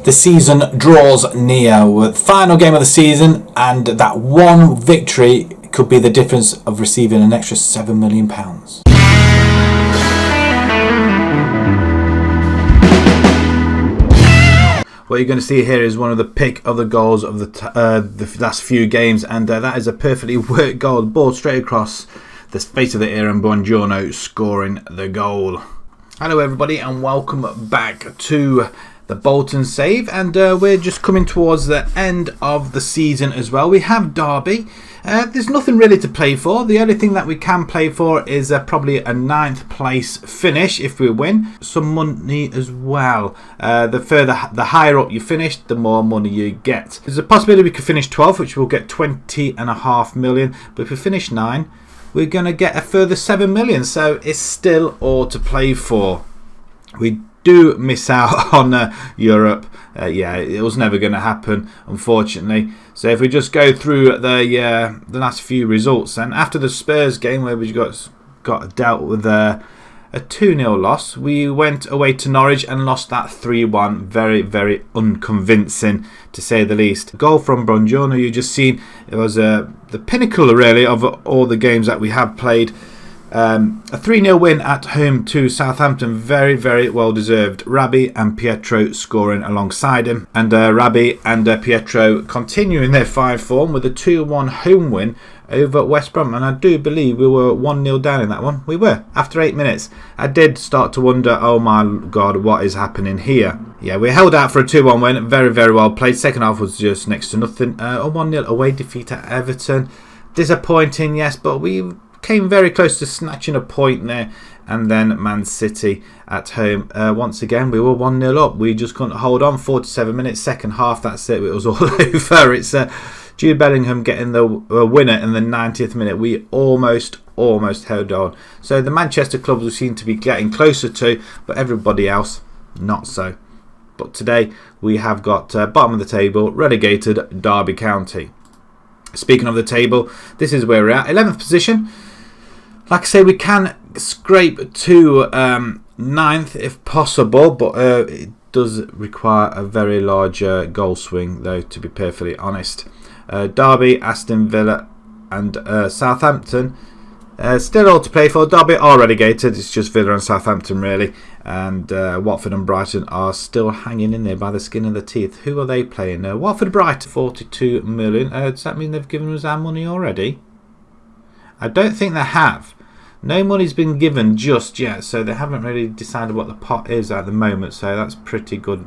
The season draws near with final game of the season, and that one victory could be the difference of receiving an extra £7 million. What you're going to see here is one of the pick of the goals of the last few games, and that is a perfectly worked goal. The ball straight across the face of the ear, and Buongiorno scoring the goal. Hello everybody, and welcome back to the Bolton save, and we're just coming towards the end of the season as well. We have Derby. There's nothing really to play for. The only thing that we can play for is probably a 9th place finish if we win. Some money as well. The higher up you finish, the more money you get. There's a possibility we could finish 12th, which will get 20.5 million. But if we finish 9, we're going to get a further 7 million. So it's still all to play for. We do miss out on Europe. Yeah, it was never going to happen, unfortunately. So if we just go through the last few results, and after the Spurs game where we got dealt with a 2-0 loss, we went away to Norwich and lost that 3-1. Very, very unconvincing, to say the least. Goal from Buongiorno, you just seen, it was the pinnacle really of all the games that we have played. A 3-0 win at home to Southampton, very, very well deserved. Rabbi and Pietro scoring alongside him, and Rabbi and Pietro continuing their fine form with a 2-1 home win over West Brom. And I do believe we were 1-0 down in that one. We were, after 8 minutes. I did start to wonder, oh my God, what is happening here? Yeah, we held out for a 2-1 win, very, very well played. Second half was just next to nothing. A 1-0 away defeat at Everton. Disappointing, yes, but we came very close to snatching a point there. And then Man City at home. Once again, we were 1-0 up. We just couldn't hold on. 47 minutes, second half, that's it. It was all over. It's Jude Bellingham getting the winner in the 90th minute. We almost held on. So the Manchester clubs we seem to be getting closer to, but everybody else, not so. But today, we have got bottom of the table, relegated Derby County. Speaking of the table, this is where we're at. 11th position. Like I say, we can scrape to 9th if possible, but it does require a very large goal swing, though, to be perfectly honest. Derby, Aston Villa and Southampton still all to play for. Derby are relegated, it's just Villa and Southampton really, and Watford and Brighton are still hanging in there by the skin of their teeth. Who are they playing? Watford Brighton, 42 million. Does that mean they've given us our money already? I don't think they have. No money's been given just yet, so they haven't really decided what the pot is at the moment, so that's pretty good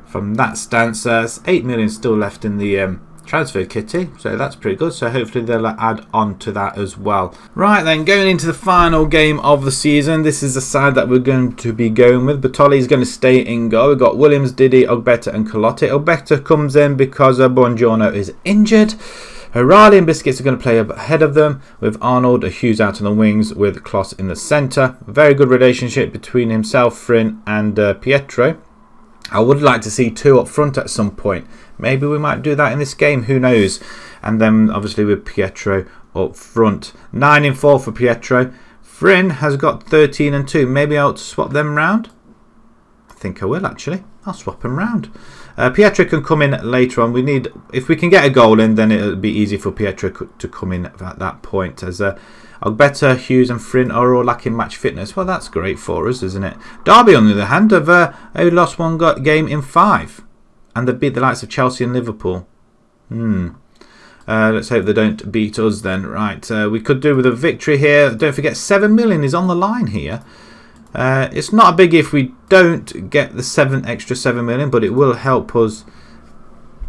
from that stance. 8 million still left in the transfer kitty, so that's pretty good, so hopefully they'll add on to that as well. Right then, going into the final game of the season, this is the side that we're going to be going with. Bartoli is going to stay in goal. We've got Williams, Didi, Ogbeta and Colotti. Ogbeta comes in because Buongiorno is injured. O'Reilly and Biscuits are going to play ahead of them, with Arnold and Hughes out on the wings, with Kloss in the centre. Very good relationship between himself, Frin and Pietro. I would like to see 2 up front at some point. Maybe we might do that in this game, who knows. And then obviously with Pietro up front. 9 in 4 for Pietro. Frin has got 13 and 2. Maybe I ought to swap them round. I think I will actually. I'll swap them round. Pietro can come in later on. If we can get a goal in, then it'll be easy for Pietro to come in at that point. As Ogbeta, Hughes and Frin are all lacking match fitness. Well, that's great for us, isn't it? Derby, on the other hand, have only lost one game in 5. And they beat the likes of Chelsea and Liverpool. Let's hope they don't beat us then. Right, we could do with a victory here. Don't forget, 7 million is on the line here. It's not a big if we don't get the extra 7 million, but it will help us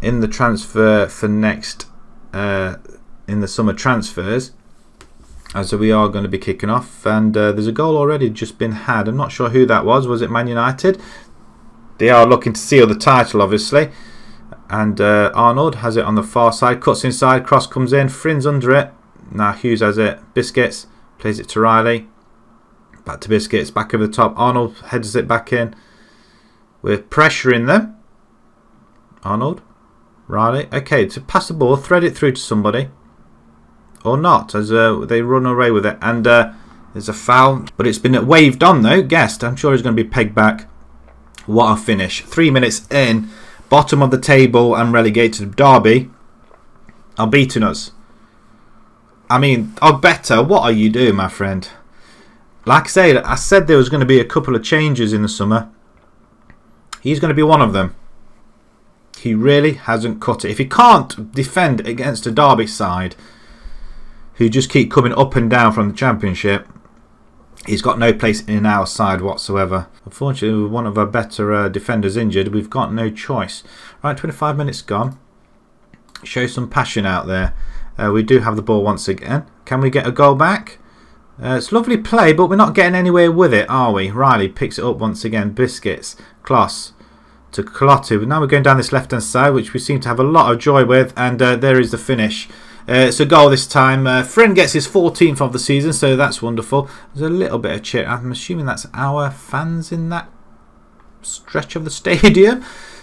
in the transfer for next in the summer transfers. So we are going to be kicking off, and there's a goal already just been had. I'm not sure who that was. Was it Man United? They are looking to seal the title, obviously. And Arnold has it on the far side, cuts inside, cross comes in, Frin's under it. Now Hughes has it. Biscuits plays it to Riley. Back to Biscuits, back over the top. Arnold heads it back in. We're pressuring them. Arnold, Riley. Okay, to pass the ball, thread it through to somebody. Or not, as they run away with it. And there's a foul. But it's been waved on though. Guessed. I'm sure he's going to be pegged back. What a finish. 3 minutes in, bottom of the table and relegated. Derby are beating us. I mean, Ogbeta, what are you doing, my friend? Like I said there was going to be a couple of changes in the summer. He's going to be one of them. He really hasn't cut it. If he can't defend against a Derby side who just keep coming up and down from the Championship, he's got no place in our side whatsoever. Unfortunately, with one of our better defenders injured, we've got no choice. Right, 25 minutes gone. Show some passion out there. We do have the ball once again. Can we get a goal back? It's lovely play, but we're not getting anywhere with it, are we? Riley picks it up once again. Biscuits. Kloss to Kolotu. Now we're going down this left-hand side, which we seem to have a lot of joy with. And there is the finish. It's a goal this time. Friend gets his 14th of the season, so that's wonderful. There's a little bit of cheer. I'm assuming that's our fans in that stretch of the stadium.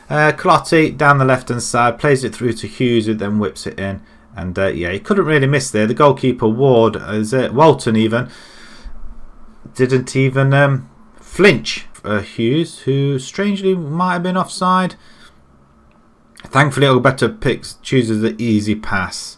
Kolotu down the left-hand side. Plays it through to Hughes, who then whips it in. And yeah, he couldn't really miss there. The goalkeeper, Ward, Walton even, didn't even flinch. Hughes, who strangely might have been offside. Thankfully, Ogbeta chooses the easy pass.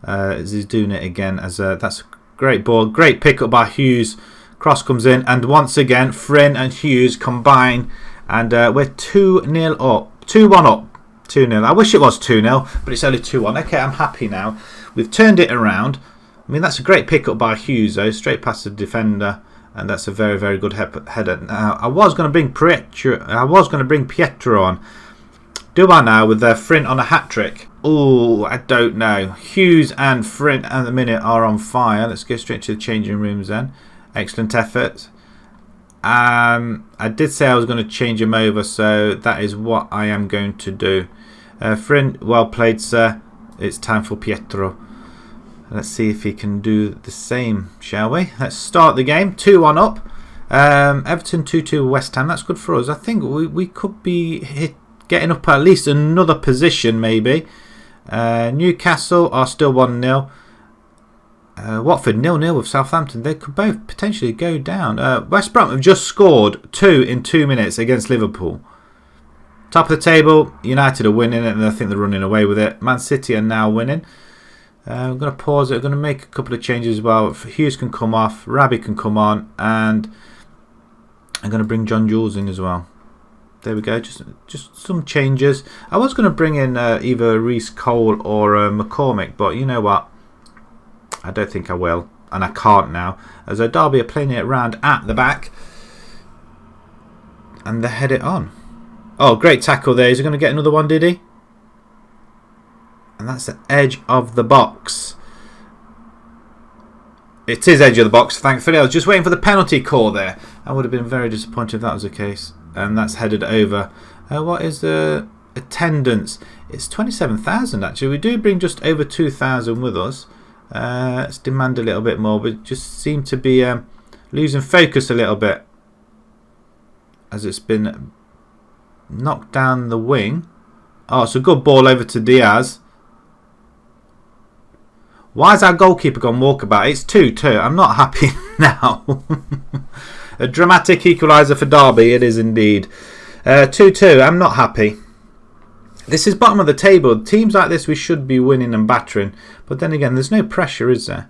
As he's doing it again. That's a great ball. Great pick up by Hughes. Cross comes in. And once again, Friend and Hughes combine. And we're 2-0 up. 2-1 up. 2-0. I wish it was 2-0, but it's only 2-1. Okay, I'm happy now. We've turned it around. I mean, that's a great pick up by Hughes, though. Straight past the defender, and that's a very, very good header. Now, I was going to bring Pietro on. Do I now with their Frint on a hat trick? Oh, I don't know. Hughes and Frint at the minute are on fire. Let's go straight to the changing rooms then. Excellent effort. I did say I was going to change him over, so that is what I am going to do. Frint, well played, sir. It's time for Pietro. Let's see if he can do the same, shall we? Let's start the game. 2-1 up. Everton 2-2 West Ham. That's good for us. I think we could be getting up at least another position, maybe. Newcastle are still 1-0. Watford 0-0 with Southampton. They could both potentially go down. West Brom have just scored 2 in 2 minutes against Liverpool. Top of the table, United are winning it, and I think they're running away with it. Man City are now winning. I'm going to pause it. I'm going to make a couple of changes as well. Hughes can come off, Rabi can come on, and I'm going to bring John Jules in as well. There we go, just some changes. I was going to bring in either Reece Cole or McCormick, but you know what? I don't think I will, and I can't now, as Derby are playing it around at the back, and they head it on. Oh, great tackle there. Is he going to get another one, did he? And that's the edge of the box. It is edge of the box, thankfully. I was just waiting for the penalty call there. I would have been very disappointed if that was the case. And that's headed over. What is the attendance? It's 27,000 actually. We do bring just over 2,000 with us. Let's demand a little bit more, but just seem to be losing focus a little bit as it's been knocked down the wing. Oh, it's a good ball over to Diaz. Why has our goalkeeper gone walkabout? It's 2-2. I'm not happy now. A dramatic equaliser for Derby, it is indeed. 2-2. I'm not happy. This is bottom of the table. Teams like this we should be winning and battering. But then again, there's no pressure, is there?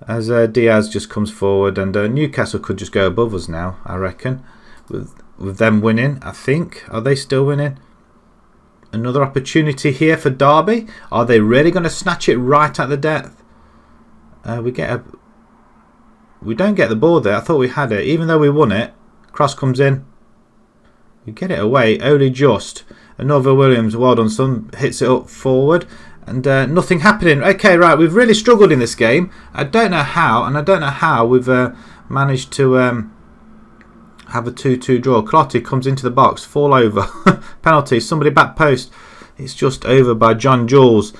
As Diaz just comes forward, and Newcastle could just go above us now, I reckon. With them winning, I think. Are they still winning? Another opportunity here for Derby. Are they really going to snatch it right at the death? We don't get the ball there. I thought we had it. Even though we won it. Cross comes in. We get it away. Only just. Another Williams. Well done, son. Hits it up forward. And nothing happening. Okay, right. We've really struggled in this game. I don't know how. And I don't know how we've managed to have a 2-2 draw. Clotty comes into the box. Fall over. Penalty. Somebody back post. It's just over by John Jules.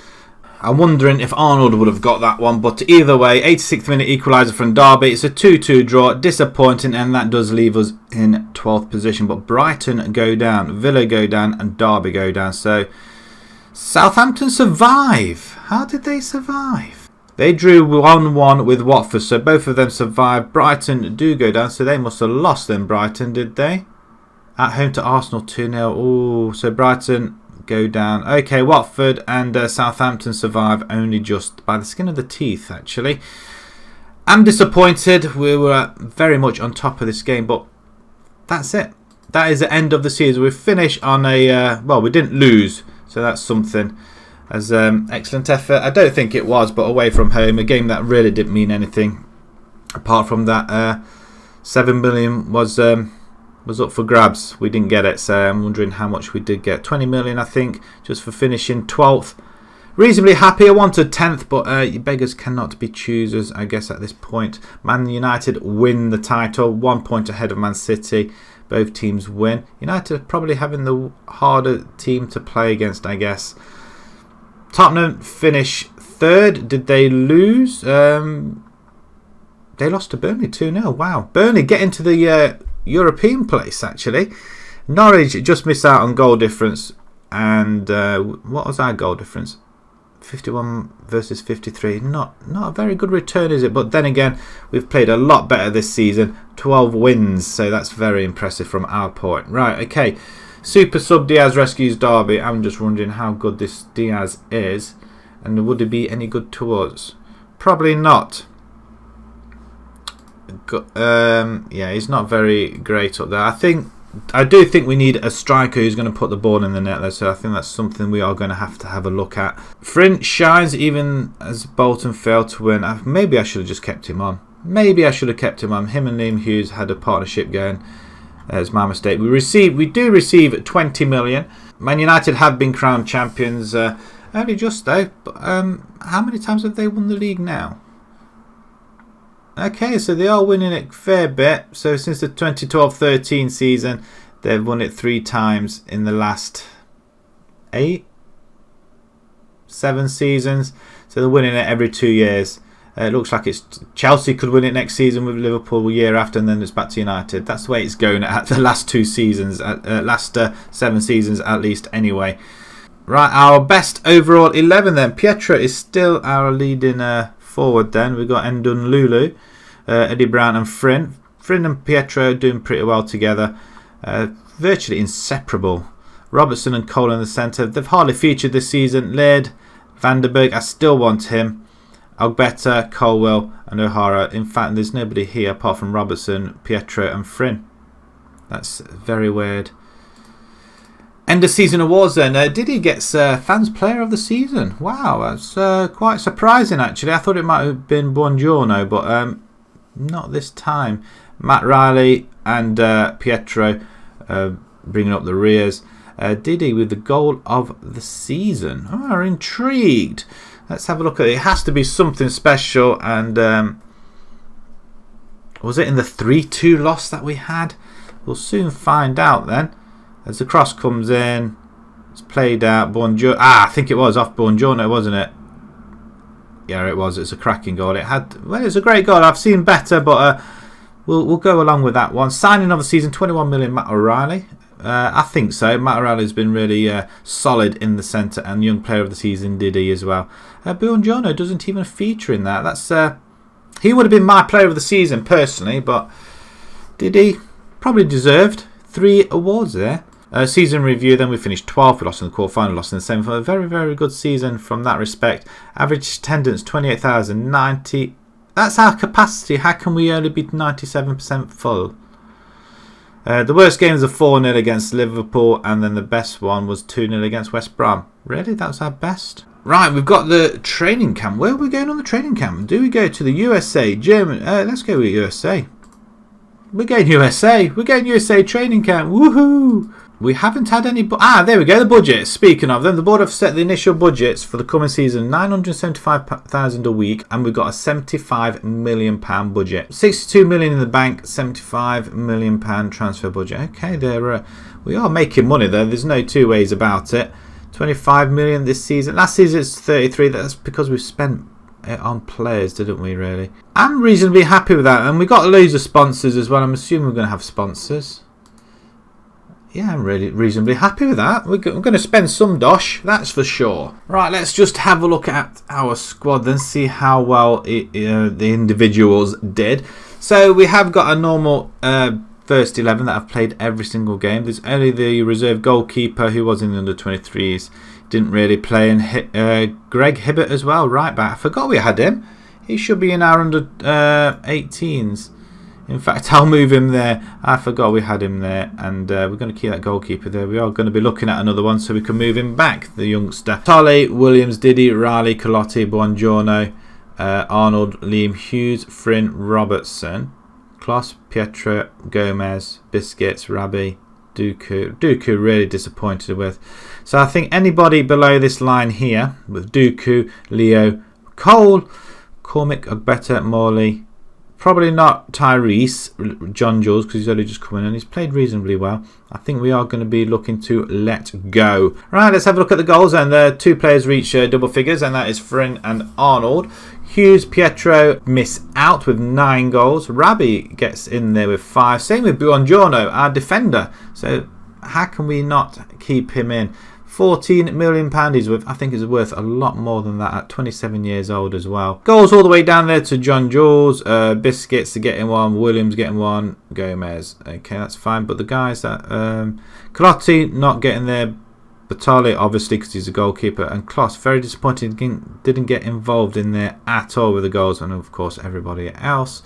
I'm wondering if Arnold would have got that one. But either way, 86th minute equaliser from Derby. It's a 2-2 draw. Disappointing. And that does leave us in 12th position. But Brighton go down. Villa go down. And Derby go down. So Southampton survive. How did they survive? They drew 1-1 with Watford. So both of them survived. Brighton do go down. So they must have lost then, Brighton, did they? At home to Arsenal 2-0. Oh, so Brighton go down. Okay, Watford and Southampton survive only just by the skin of the teeth, actually. I'm disappointed. We were very much on top of this game, but that's it. That is the end of the season. We finished on a... well, we didn't lose, so that's something. As excellent effort. I don't think it was, but away from home, a game that really didn't mean anything. Apart from that, 7 million was up for grabs. We didn't get it, so I'm wondering how much we did get. 20 million, I think, just for finishing 12th. Reasonably happy. I wanted 10th, but you beggars cannot be choosers, I guess, at this point. Man United win the title, 1 point ahead of Man City. Both teams win. United probably having the harder team to play against, I guess. Tottenham finish 3rd. Did they lose? They lost to Burnley 2-0. Wow. Burnley get into the European place, actually. Norwich just missed out on goal difference. And what was our goal difference? 51 versus 53. Not a very good return, is it? But then again, we've played a lot better this season. 12 wins. So that's very impressive from our point. Right, okay. Super sub Diaz rescues Derby. I'm just wondering how good this Diaz is. And would it be any good to us? Probably not. Yeah, he's not very great up there. I do think we need a striker who's going to put the ball in the net though, so I think that's something we are going to have a look at. Frint shines even as Bolton failed to win. Maybe I should have just kept him on. Maybe I should have kept him on. Him and Liam Hughes had a partnership going. It's my mistake. We do receive 20 million. Man United have been crowned champions only just though. But, how many times have they won the league now? Okay, so they are winning it a fair bit. So since the 2012-13 season, they've won it 3 times in the last 7 seasons. So they're winning it every 2 years. It looks like Chelsea could win it next season with Liverpool year after, and then it's back to United. That's the way it's going at the last 2 seasons, last 7 seasons at least anyway. Right, our best overall 11 then. Pietra is still our leading forward then. We've got Endun Lulu, Eddie Brown and Frint. Frint and Pietra doing pretty well together. Virtually inseparable. Robertson and Cole in the centre. They've hardly featured this season. Laird, Vanderberg, I still want him. Ogbeta, Colwell and O'Hara. In fact, there's nobody here apart from Robertson, Pietra and Frint. That's very weird. End of season awards then. Diddy gets Fans Player of the Season. Wow, that's quite surprising actually. I thought it might have been Buongiorno, but not this time. Matt Riley and Pietro bringing up the rears. Diddy with the goal of the season. Oh, I'm intrigued. Let's have a look at it. It has to be something special. And was it in the 3-2 loss that we had? We'll soon find out then. As the cross comes in, it's played out. Buongiorno. I think it was off Buongiorno, wasn't it? Yeah, it was. It's a cracking goal. It's a great goal. I've seen better, but we'll go along with that one. Signing of the season, 21 million. Matt O'Reilly. I think so. Matt O'Reilly's been really solid in the centre, and young player of the season Diddy as well. Buongiorno doesn't even feature in that. That's he would have been my player of the season personally, but Diddy probably deserved 3 awards there. Season review, then we finished 12th. We lost in the quarterfinal, lost in the semi-final. A very, very good season from that respect. Average attendance 28,090. That's our capacity. How can we only be 97% full? The worst games are 4-0 against Liverpool, and then the best one was 2-0 against West Brom. Really? That was our best? Right, we've got the training camp. Where are we going on the training camp? Do we go to the USA, Germany? Let's go with USA. We're going USA. We're going USA training camp. Woohoo! We haven't had any... there we go. The budget. Speaking of them, the board have set the initial budgets for the coming season, $975,000 a week, and we've got a £75 million budget. 62 million in the bank, £75 million transfer budget. Okay, we are making money there. There's no two ways about it. 25 million this season. Last season it's 33. That's because we've spent it on players, didn't we, really? I'm reasonably happy with that. And we got loads of sponsors as well. I'm assuming we're going to have sponsors. Yeah, I'm really reasonably happy with that. We're going to spend some dosh, that's for sure. Right, let's just have a look at our squad and see how well the individuals did. So we have got a normal first 11 that have played every single game. There's only the reserve goalkeeper who was in the under-23s. Didn't really play. And Greg Hibbert as well, right back. I forgot we had him. He should be in our under-18s. In fact, I'll move him there. I forgot we had him there. And we're going to keep that goalkeeper there. We are going to be looking at another one so we can move him back, the youngster. Tolle, Williams, Diddy, Riley, Colotti, Buongiorno, Arnold, Liam Hughes, Fryn, Robertson, Klos, Pietro, Gomez, Biscuits, Rabbi, Dooku really disappointed with. So I think anybody below this line here with Dooku, Leo, Cole, Cormick, Ogbeta, Morley, probably not Tyrese, John Jules, because he's only just come in and he's played reasonably well. I think we are going to be looking to let go. Right, let's have a look at the goals. And there 2 players reach double figures, and that is Fryn and Arnold. Hughes, Pietro miss out with 9 goals. Rabbi gets in there with 5. Same with Buongiorno, our defender. So how can we not keep him in? £14 million he's worth. I think it's worth a lot more than that at 27 years old as well. Goals all the way down there to John Jules. Biscuits to getting 1. Williams getting 1. Gomez. Okay, that's fine. But the guys that... Colotti not getting there. Batali, obviously, because he's a goalkeeper. And Klos, very disappointed. Didn't get involved in there at all with the goals. And, of course, everybody else.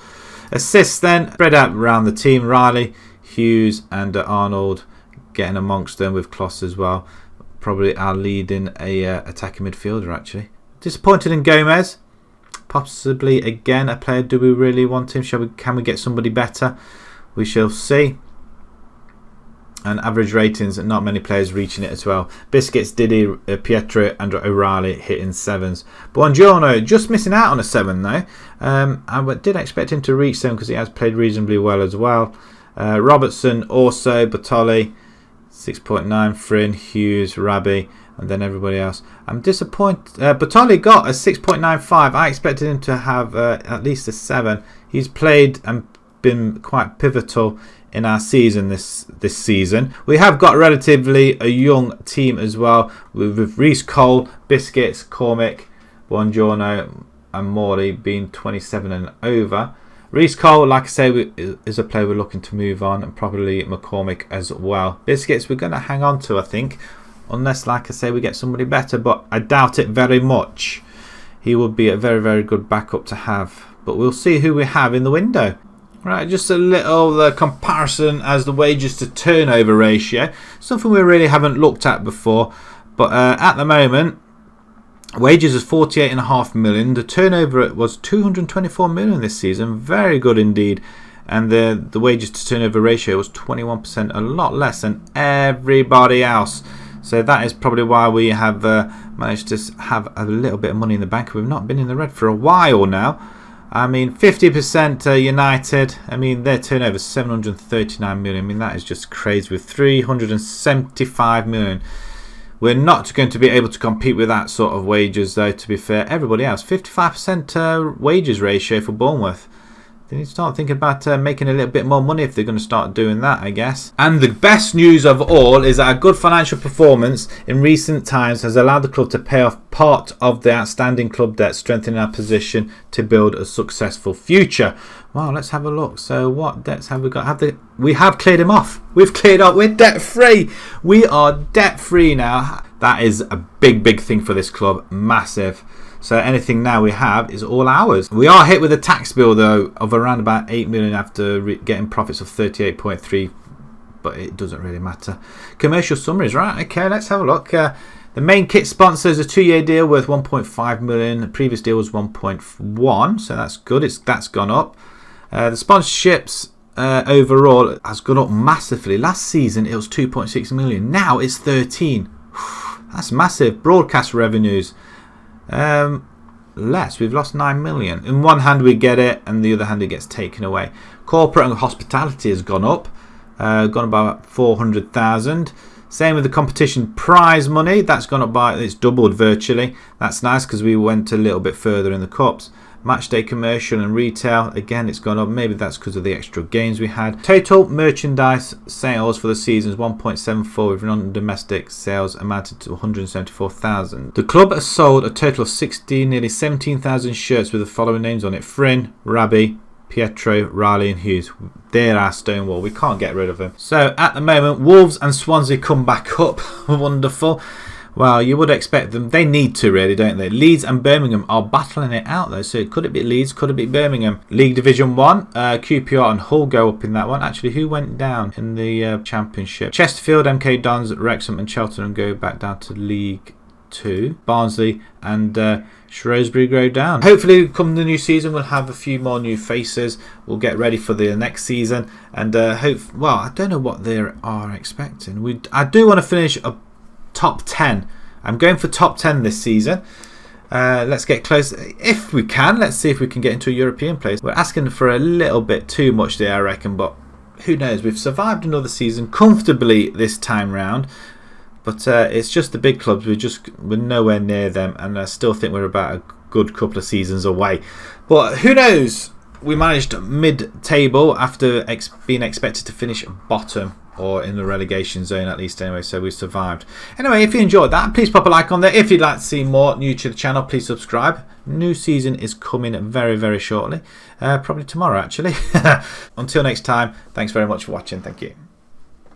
Assists then. Spread out around the team. Riley, Hughes and Arnold getting amongst them with Klos as well. Probably our leading attacking midfielder, actually. Disappointed in Gomez. Possibly, again, a player. Do we really want him? Can we get somebody better? We shall see. And average ratings, not many players reaching it as well. Biscuits, Diddy, Pietro and O'Reilly hitting 7s. Buongiorno just missing out on a 7 though. I did expect him to reach 7 because he has played reasonably well as well. Robertson also, Batoli 6.9, Fryn, Hughes, Rabbi, and then everybody else. I'm disappointed. Batoli got a 6.95. I expected him to have at least a 7. He's played and been quite pivotal in our season this season. We have got relatively a young team as well with Reece Cole, Biscuits, Cormick, Buongiorno and Morley being 27 and over. Reece Cole, like I say, is a player we're looking to move on, and probably McCormick as well. Biscuits we're going to hang on to, I think, unless, like I say, we get somebody better, but I doubt it very much. He would be a very, very good backup to have, but we'll see who we have in the window. Right, just a little comparison as the wages to turnover ratio. Something we really haven't looked at before. But at the moment, wages is 48.5 million. The turnover was 224 million this season. Very good indeed. And the wages to turnover ratio was 21%, a lot less than everybody else. So that is probably why we have managed to have a little bit of money in the bank. We've not been in the red for a while now. I mean, 50% United. I mean, their turnover is 739 million. I mean, that is just crazy with 375 million. We're not going to be able to compete with that sort of wages, though, to be fair. Everybody else, 55% wages ratio for Bournemouth. They need to start thinking about making a little bit more money if they're going to start doing that, I guess. And the best news of all is that our good financial performance in recent times has allowed the club to pay off part of the outstanding club debt, strengthening our position to build a successful future. Well, let's have a look. So what debts have we got? We have cleared them off. We've cleared up. We're debt free. We are debt free now. That is a big, big thing for this club. Massive. So anything now we have is all ours. We are hit with a tax bill though of around about 8 million after getting profits of 38.3, but it doesn't really matter. Commercial summaries, right? Okay, let's have a look. The main kit sponsor is a 2-year deal worth 1.5 million. The previous deal was 1.1, so that's good. That's gone up. The sponsorships overall has gone up massively. Last season it was 2.6 million. Now it's 13. That's massive. Broadcast revenues. Less. We've lost 9 million. In one hand we get it, and the other hand it gets taken away. Corporate and hospitality has gone up. Gone about 400,000. Same with the competition prize money. That's gone up by, it's doubled virtually. That's nice because we went a little bit further in the cups. Matchday commercial and retail, again it's gone up. Maybe that's because of the extra games we had. Total merchandise sales for the season is 1.74 with non-domestic sales amounted to 174,000. The club has sold a total of nearly 17,000 shirts with the following names on it: Fryn, Rabbi, Pietro, Riley and Hughes. They're our stonewall. We can't get rid of them. So at the moment, Wolves and Swansea come back up. Wonderful. Well, you would expect them. They need to, really, don't they? Leeds and Birmingham are battling it out, though. So could it be Leeds? Could it be Birmingham? League Division 1. QPR and Hull go up in that one. Actually, who went down in the Championship? Chesterfield, MK Dons, Wrexham and Cheltenham go back down to League 2. Barnsley and Shrewsbury go down. Hopefully, come the new season, we'll have a few more new faces. We'll get ready for the next season. And well, I don't know what they are expecting. I do want to finish a top 10. I'm going for top 10 this season. Let's get close if we can. Let's see if we can get into a European place. We're asking for a little bit too much there, I reckon, but who knows? We've survived another season comfortably this time round, but it's just the big clubs. We're nowhere near them, and I still think we're about a good couple of seasons away. But who knows? We managed mid-table after being expected to finish bottom, or in the relegation zone at least anyway, so we survived. Anyway, if you enjoyed that, please pop a like on there. If you'd like to see more new to the channel, please subscribe. New season is coming very, very shortly. Probably tomorrow, actually. Until next time, thanks very much for watching. Thank you.